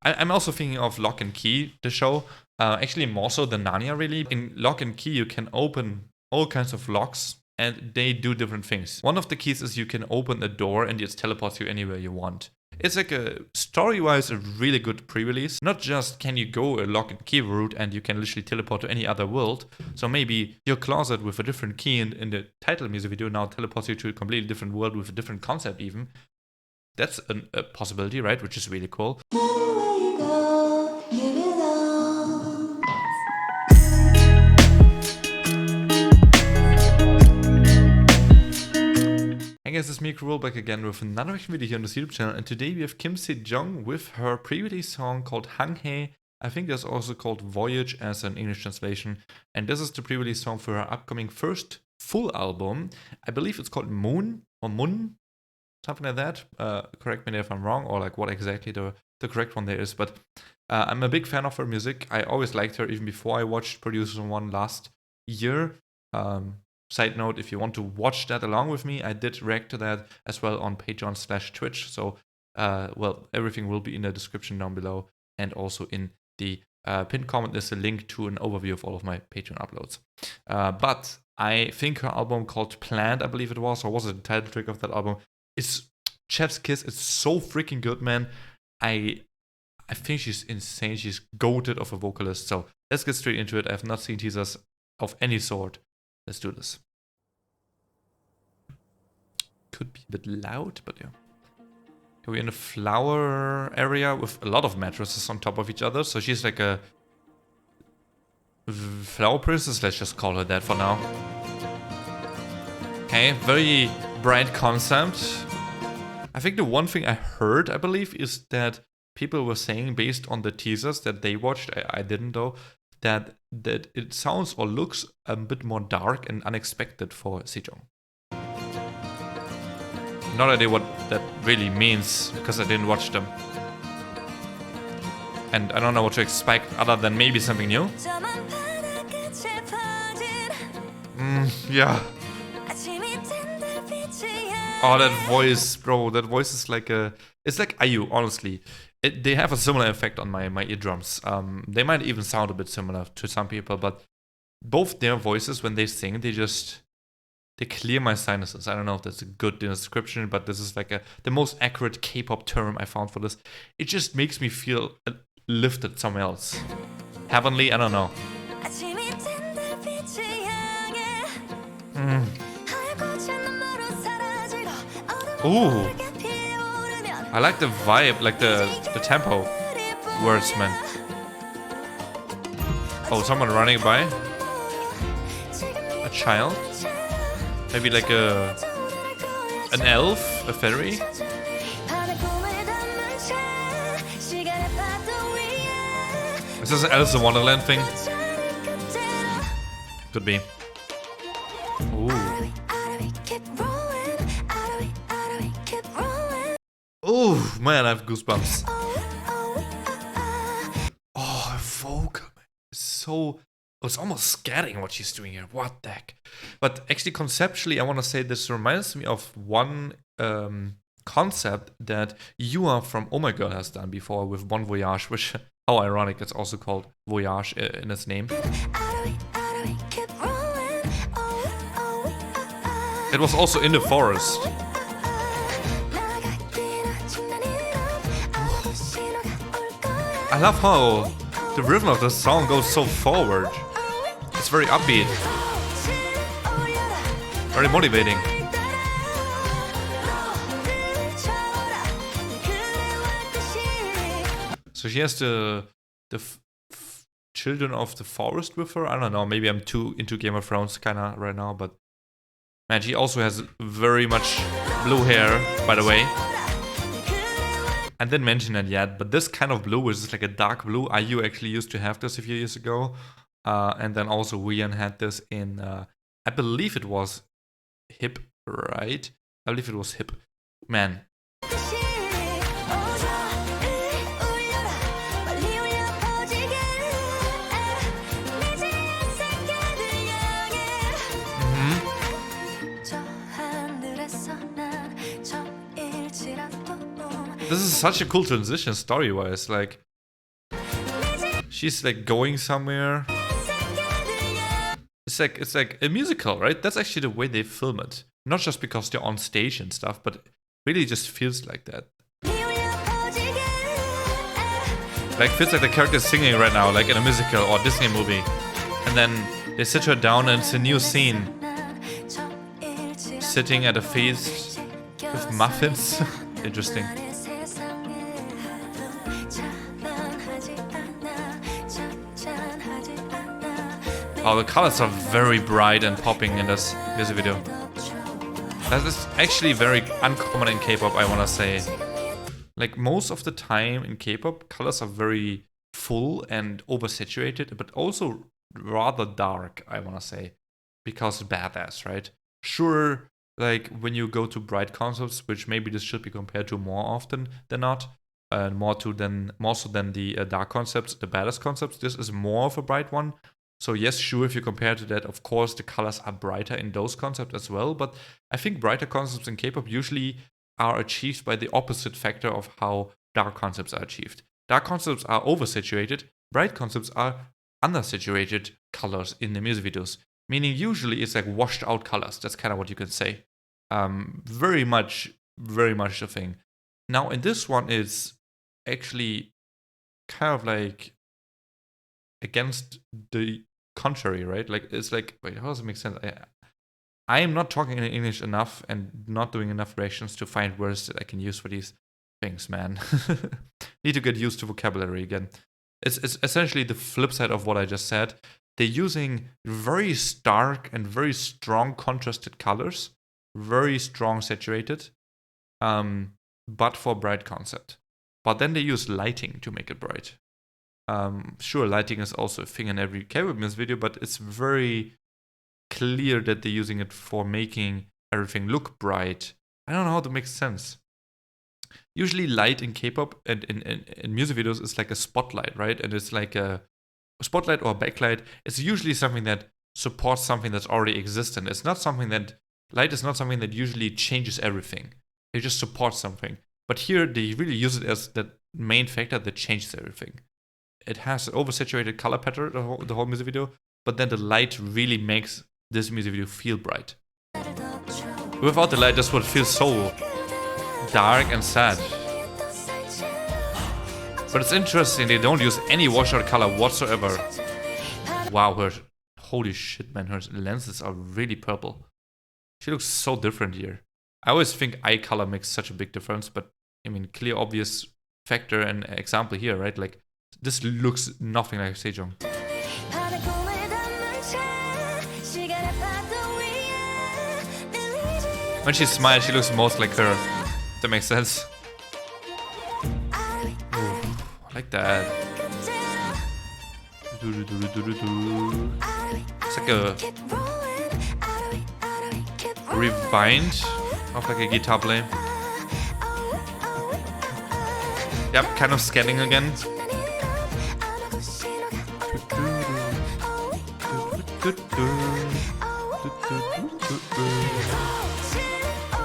I'm also thinking of Lock and Key, the show. Actually, more so than Narnia, really. In Lock and Key, you can open all kinds of locks, and they do different things. One of the keys is you can open a door, and it teleports you anywhere you want. It's like story-wise, a really good pre-release. Not just can you go a Lock and Key route, and you can literally teleport to any other world. So maybe your closet with a different key in the title music video now teleports you to a completely different world with a different concept, even. That's a possibility, right? Which is really cool. Hey guys, it's me, Cruel, back again with another reaction video here on this YouTube channel, and today we have Kim Sejong with her pre-release song called Hanghae. I think there's also called Voyage as an English translation, and this is the pre-release song for her upcoming first full album. I believe it's called Moon, or Mun, something like that. Correct me if I'm wrong, or like what exactly the correct one there is, but I'm a big fan of her music. I always liked her even before I watched Producer One last year. Side note, if you want to watch that along with me, I did react to that as well on Patreon/Twitch. So, well, everything will be in the description down below. And also in the pinned comment is a link to an overview of all of my Patreon uploads. But I think her album called Planned, I believe it was, or was it the title track of that album? It's Chef's Kiss. It's so freaking good, man. I think she's insane. She's goated of a vocalist. So let's get straight into it. I have not seen teasers of any sort. Let's do this. Could be a bit loud, but yeah. We're in a flower area with a lot of mattresses on top of each other. So she's like a flower princess. Let's just call her that for now. Okay, very bright concept. I think the one thing I heard, I believe, is that people were saying, based on the teasers that they watched, I didn't though, that it sounds or looks a bit more dark and unexpected for Sejong. No idea what that really means, because I didn't watch them. And I don't know what to expect other than maybe something new. Yeah. Oh, that voice, bro. That voice is like a... It's like i.o.i, honestly. They have a similar effect on my eardrums. They might even sound a bit similar to some people, but both their voices, when they sing, they clear my sinuses. I don't know if that's a good description, but this is like the most accurate K-pop term I found for this. It just makes me feel lifted somewhere else. Heavenly, I don't know. Ooh. I like the vibe, like the tempo words, man. Oh, someone running by? A child? Maybe like an elf? A fairy? Is this an Alice in Wonderland thing? Could be. Ooh. Oh man, I have goosebumps. Oh, her vocal, man. So, it's almost scaring what she's doing here. What the heck? But actually, conceptually, I want to say this reminds me of one concept that i.o.i from Oh My Girl has done before with Bon Voyage, which, how ironic, it's also called Voyage in its name. It was also in the forest. I love how the rhythm of the song goes so forward. It's very upbeat. Very motivating. So she has the children of the forest with her. I don't know, maybe I'm too into Game of Thrones kinda right now, but man, she also has very much blue hair, by the way. I didn't mention it yet, but this kind of blue, which is like a dark blue, i.o.i actually used to have this a few years ago. And then also Wheein had this in, I believe it was Hip, right? I believe it was Hip. Man. This is such a cool transition story-wise, like She's like going somewhere. It's like a musical, right? That's actually the way they film it. Not just because they're on stage and stuff, but it really just feels like that. Like feels like the character is singing right now, like in a musical or Disney movie. And then they sit her down and it's a new scene. Sitting at a feast with muffins. Interesting. Oh, the colors are very bright and popping in this music video. That is actually very uncommon in K-pop, I wanna say. Like most of the time in K-pop, colors are very full and oversaturated, but also rather dark, I wanna say. Because badass, right? Sure, like when you go to bright concepts, which maybe this should be compared to more often than not, more so than the dark concepts, the badass concepts, this is more of a bright one. So yes, sure, if you compare to that, of course, the colors are brighter in those concepts as well. But I think brighter concepts in K-pop usually are achieved by the opposite factor of how dark concepts are achieved. Dark concepts are oversaturated, bright concepts are undersaturated colors in the music videos. Meaning usually it's like washed out colors. That's kind of what you can say. Very much the thing. Now in this one it's actually kind of like against the contrary, right? Like it's like, wait, how does it make sense? I am not talking in English enough and not doing enough reactions to find words that I can use for these things, man. Need to get used to vocabulary again. It's essentially the flip side of what I just said. They're using very stark and very strong contrasted colors, very strong saturated, but for bright concept. But then they use lighting to make it bright. Sure, lighting is also a thing in every K-pop music video, but it's very clear that they're using it for making everything look bright. I don't know how to make sense. Usually light in K-pop and in music videos is like a spotlight, right? And it's like a spotlight or a backlight. It's usually something that supports something that's already existent. It's not something that, light is not something that usually changes everything. It just supports something. But here they really use it as the main factor that changes everything. It has an oversaturated color pattern, the whole music video, but then the light really makes this music video feel bright. Without the light, this would feel so dark and sad. But it's interesting, they don't use any washout color whatsoever. Wow, holy shit, man, her lenses are really purple. She looks so different here. I always think eye color makes such a big difference, but I mean, clear, obvious factor and example here, right? Like, this looks nothing like Sejong. When she smiles, she looks most like her. That makes sense. Ooh, like that. It's like a rewind of like a guitar play. Yep, kind of scanning again.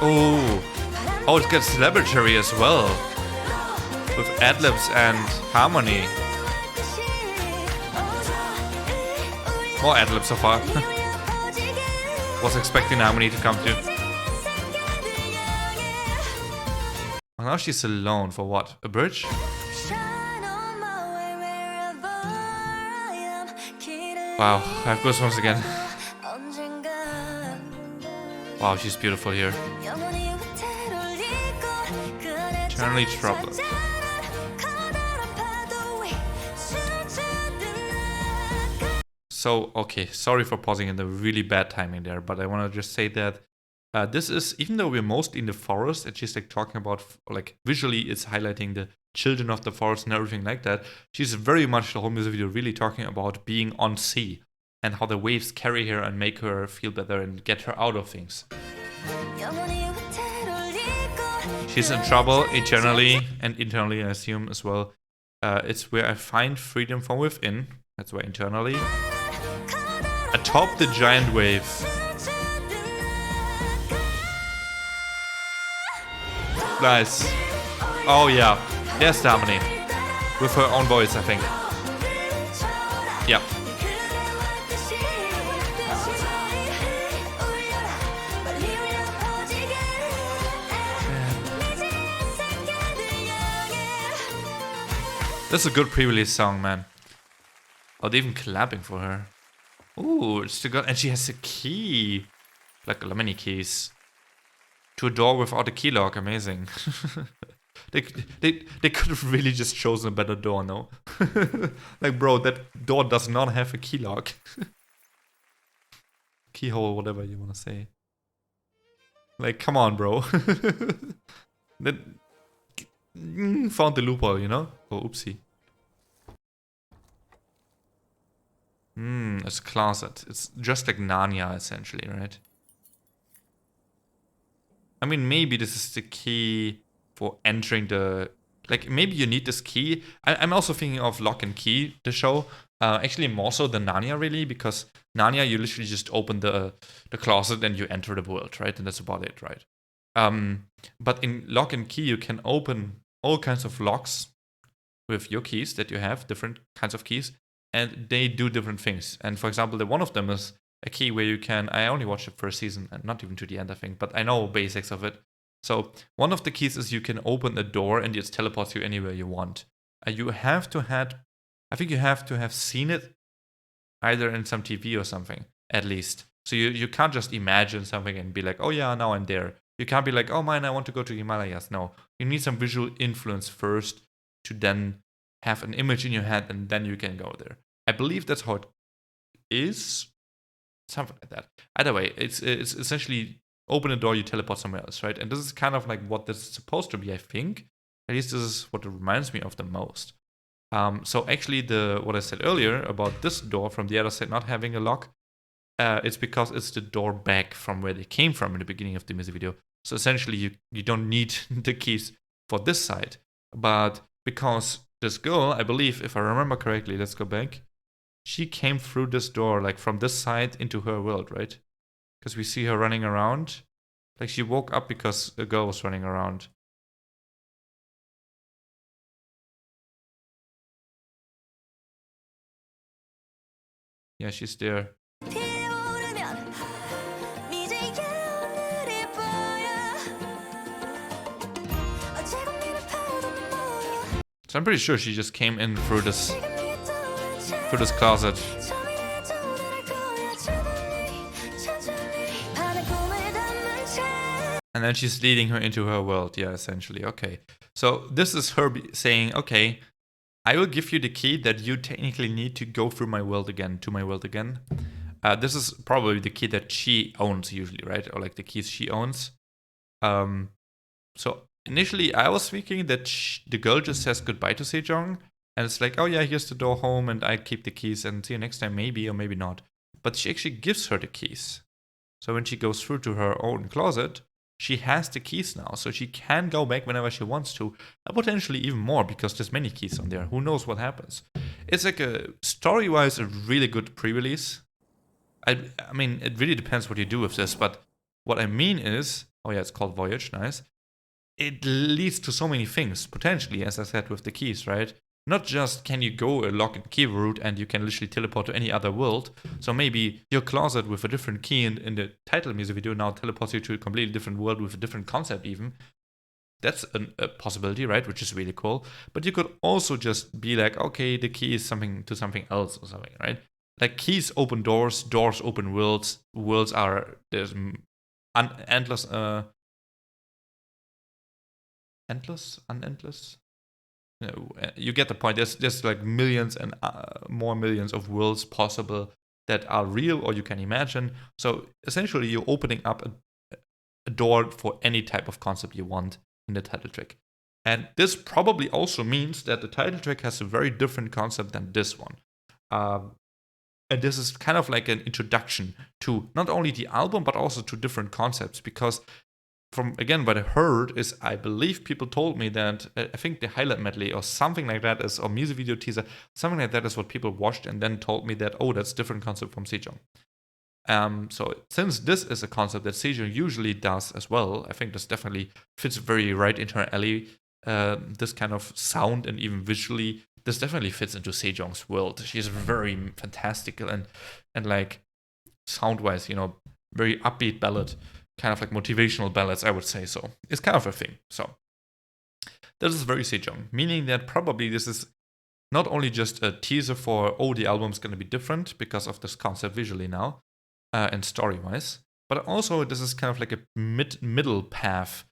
Oh, it gets celebratory as well, with ad-libs and harmony. More ad-libs so far. Was expecting harmony to come too. Well, now she's alone for what? A bridge? Wow, I have goosebumps again. Wow, she's beautiful here. Eternally troubled. So, okay, sorry for pausing in the really bad timing there, but I want to just say that this is, even though we're mostly in the forest, and she's like talking about, like visually it's highlighting the children of the forest and everything like that, she's very much the whole music video really talking about being on sea and how the waves carry her and make her feel better and get her out of things. She's in trouble eternally and internally, I assume as well. It's where I find freedom from within. That's why internally. Atop the giant wave. Nice. Oh yeah, there's the harmony. With her own voice, I think. Yeah. That's a good pre-release song, man. Oh, they're even clapping for her. Ooh, it's the girl, and she has a key. Like many keys. To a door without a key lock, amazing. they could have really just chosen a better door, no? Like, bro, that door does not have a key lock. Keyhole, whatever you want to say. Like, come on, bro. That found the loophole, you know? Oh, oopsie. It's a closet. It's just like Narnia, essentially, right? I mean, maybe this is the key for entering the... Like, maybe you need this key. I'm also thinking of Lock and Key, the show. Actually, more so than Narnia, really, because Narnia, you literally just open the closet and you enter the world, right? And that's about it, right? But in Lock and Key, you can open all kinds of locks with your keys that you have, different kinds of keys, and they do different things. And for example, one of them is a key where you can... I only watched the first season, and not even to the end, I think, but I know basics of it. So one of the keys is you can open a door and it teleports you anywhere you want. You have to I think you have to have seen it either in some TV or something, at least. So you can't just imagine something and be like, oh yeah, now I'm there. You can't be like, oh man, I want to go to Himalayas. No, you need some visual influence first to then have an image in your head and then you can go there. I believe that's how it is. Something like that. Either way, it's essentially open a door, you teleport somewhere else, right? And this is kind of like what this is supposed to be, I think. At least this is what it reminds me of the most. So actually, what I said earlier about this door from the other side not having a lock, it's because it's the door back from where they came from in the beginning of the music video. So essentially, you don't need the keys for this side. But because this girl, I believe, if I remember correctly, let's go back, she came through this door, like from this side into her world, right? Because we see her running around. Like she woke up because a girl was running around. Yeah, she's there. So I'm pretty sure she just came in through this closet. And then she's leading her into her world, yeah, essentially. Okay. So this is her saying, okay, I will give you the key that you technically need to go through my world again, to my world again. This is probably the key that she owns usually, right? Or like the keys she owns. So initially I was thinking that the girl just says goodbye to Sejong. And it's like, oh yeah, here's the door home and I keep the keys and see you next time, maybe or maybe not. But she actually gives her the keys. So when she goes through to her own closet, she has the keys now, so she can go back whenever she wants to, and potentially even more because there's many keys on there. Who knows what happens? It's like a story-wise a really good pre-release. I mean, it really depends what you do with this, but what I mean is, oh yeah, it's called Voyage, nice. It leads to so many things, potentially, as I said, with the keys, right? Not just can you go a lock and key route and you can literally teleport to any other world. So maybe your closet with a different key in the title music video now teleports you to a completely different world with a different concept even. That's a possibility, right? Which is really cool. But you could also just be like, okay, the key is something to something else or something, right? Like keys open doors, doors open worlds. Worlds are, there's endless, unendless? You get the point. There's like millions and more millions of worlds possible that are real or you can imagine. So essentially, you're opening up a door for any type of concept you want in the title track. And this probably also means that the title track has a very different concept than this one. And this is kind of like an introduction to not only the album, but also to different concepts. Because from, again, what I heard is, I believe people told me that, I think the highlight medley or something like that is, or music video teaser, something like that is what people watched and then told me that, oh, that's different concept from Sejong. So since this is a concept that Sejong usually does as well, I think this definitely fits very right into her alley. This kind of sound and even visually this definitely fits into Sejong's world. She's very fantastical and like sound-wise, you know, very upbeat ballad, kind of like motivational ballads, I would say. So it's kind of a thing. So this is very Sejong, meaning that probably this is not only just a teaser for, oh, the album's going to be different because of this concept visually now and story-wise, but also this is kind of like a middle path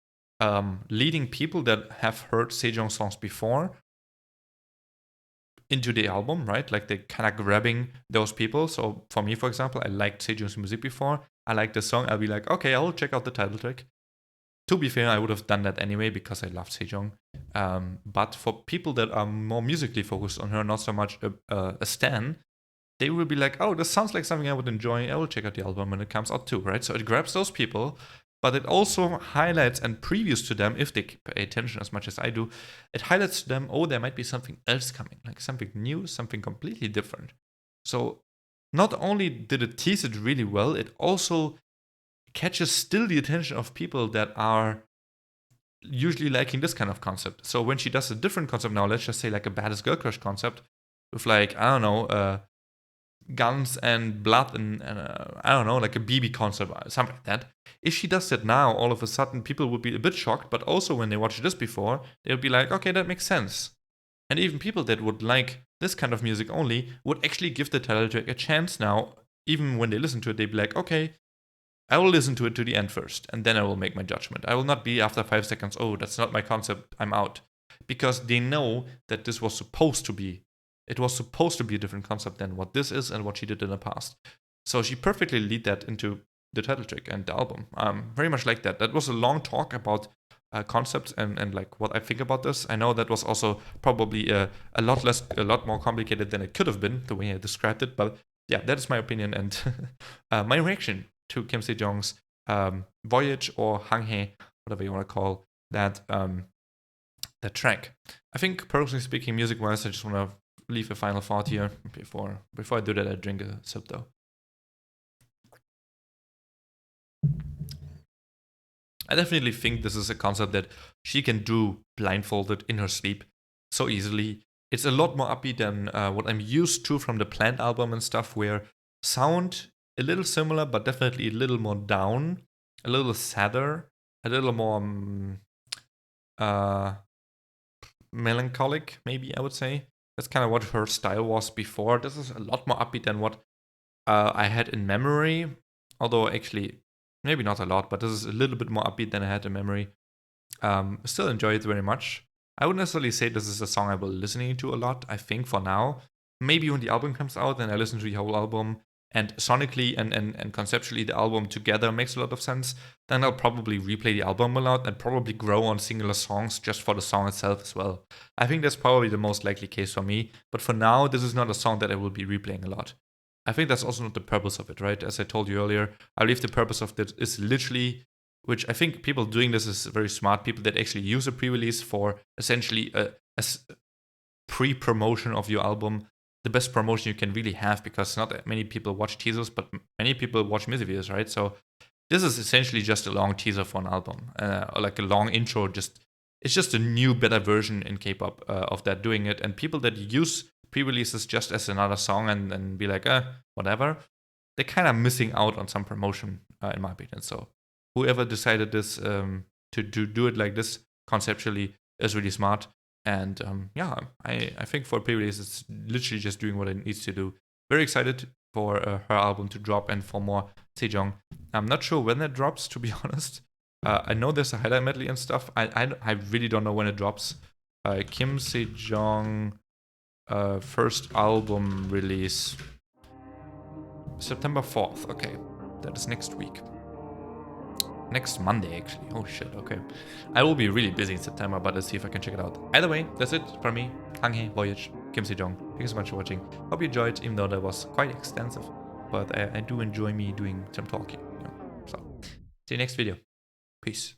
leading people that have heard Sejong songs before into the album, right? Like they're kind of grabbing those people. So for me, for example, I liked Sejong's music before. I like the song. I'll be like, okay, I'll check out the title track. To be fair, I would have done that anyway because I loved Sejong. But for people that are more musically focused on her, not so much a stan, they will be like, oh, this sounds like something I would enjoy. I will check out the album when it comes out too, right? So it grabs those people, but it also highlights and previews to them, if they pay attention as much as I do, it highlights to them, oh, there might be something else coming, like something new, something completely different. So not only did it tease it really well, it also catches still the attention of people that are usually liking this kind of concept. So when she does a different concept now, let's just say like a baddest girl crush concept with like, I don't know, guns and blood and I don't know, like a BB concept, something like that. If she does that now, all of a sudden people would be a bit shocked, but also when they watched this before, they would be like, okay, that makes sense. And even people that would like this kind of music only would actually give the title track a chance now. Even when they listen to it, they'd be like, okay, I will listen to it to the end first, and then I will make my judgment. I will not be after 5 seconds, oh, that's not my concept, I'm out. Because they know that this was supposed to be. It was supposed to be a different concept than what this is and what she did in the past. So she perfectly lead that into the title track and the album. Very much like that. That was a long talk about concepts and like what I think about this. I know that was also probably a lot more complicated than it could have been, the way I described it. But yeah, that is my opinion and my reaction to Kim Sejong's Voyage or Hanghae, whatever you want to call that track. I think, personally speaking, music-wise, I just want to leave a final thought here before I do that. I drink a sip though. I definitely think this is a concept that she can do blindfolded in her sleep so easily. It's a lot more upbeat than what I'm used to from the Plant album and stuff, where sound a little similar, but definitely a little more down, a little sadder, a little more melancholic, maybe I would say. That's kind of what her style was before. This is a lot more upbeat than what I had in memory. Although actually, maybe not a lot, but this is a little bit more upbeat than I had in memory. Still enjoy it very much. I wouldn't necessarily say this is a song I will be listening to a lot, I think, for now. Maybe when the album comes out and I listen to the whole album, and sonically and conceptually the album together makes a lot of sense, then I'll probably replay the album a lot and probably grow on singular songs just for the song itself as well. I think that's probably the most likely case for me, but for now, this is not a song that I will be replaying a lot. I think that's also not the purpose of it, right? As I told you earlier, I believe the purpose of this is literally, which I think people doing this is very smart, people that actually use a pre-release for essentially a pre-promotion of your album, the best promotion you can really have, because not that many people watch teasers, but many people watch music videos, right? So this is essentially just a long teaser for an album, or like a long intro. It's just a new, better version in K-pop of that doing it. And people that use pre-releases just as another song and be like, whatever, they're kind of missing out on some promotion, in my opinion. So whoever decided this to do it like this conceptually is really smart. And yeah, I think for pre-release, it's literally just doing what it needs to do. Very excited for her album to drop and for more Sejong. I'm not sure when it drops, to be honest. I know there's a highlight medley and stuff. I really don't know when it drops. Kim Sejong first album release, September 4th. Okay, that is next week. Next Monday, actually. Oh shit, okay. I will be really busy in September, but let's see if I can check it out. Either way, that's it from me. Hanghae, Voyage, Kim Sejong. Thank you so much for watching. Hope you enjoyed, even though that was quite extensive. But I do enjoy me doing some talking. So, see you next video. Peace.